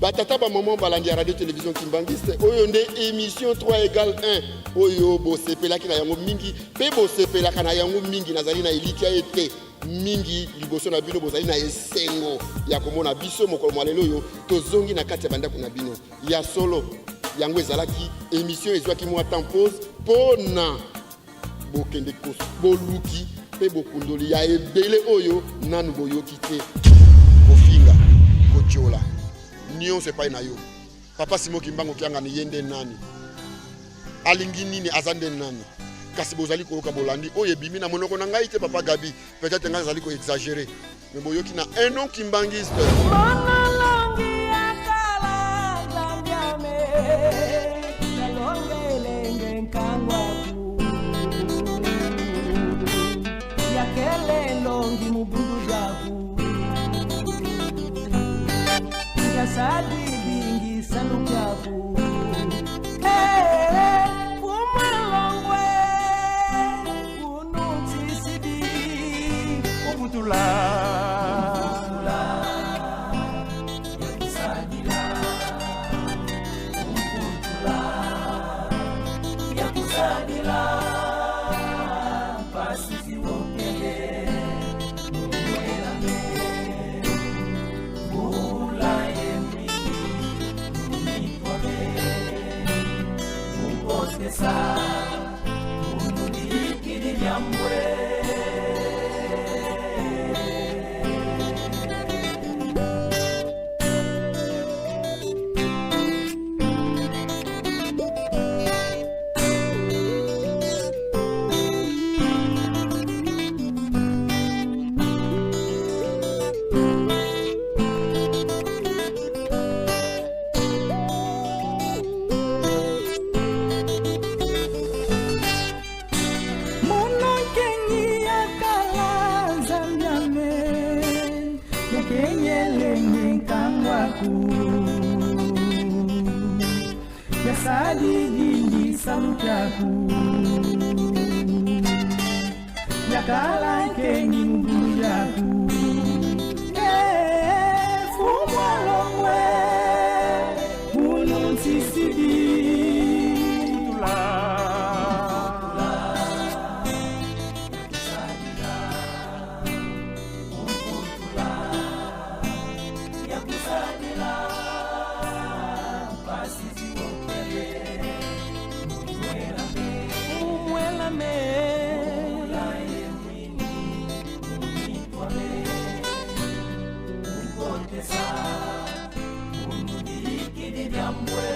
Batata ba maman balandi radio télévision Kimbangiste oyo nde émission 3 égale 1 oyo bo sepela ki na yango mingi pe bo sepela kana yango mingi nazali na eliki ya ete mingi liboso na bino bozali na esengo ya komona biso mokolo malelo yo tozongi na kati ya bandako na bino ya solo yango ezalaki émission ezwaki mwa temps pause pona bokende boluki pe bokundoli ya ebele oyo nanu boyoki te kofinga kochola nion se pa na yo papa Simon Kimbangu kianga ni yende nani alingi nini azande nani kasi bozali koyoka bolandi oye bimi na monoko na ngai te papa Gabi peut-être ngai azali ko exagérer mais boyoki na un nom Kimbangiste Sadi dingi sanukaku Pumalongwe Ununtisidi Ubutula Yakusadila Ubutula Yakusadila Pasisi wokele Sa unuliki nyambwe Sadi dingi salukaku Yakala kengi mbuyaku Fumwalongwe Ununtisidi Ununiliki di nyambwe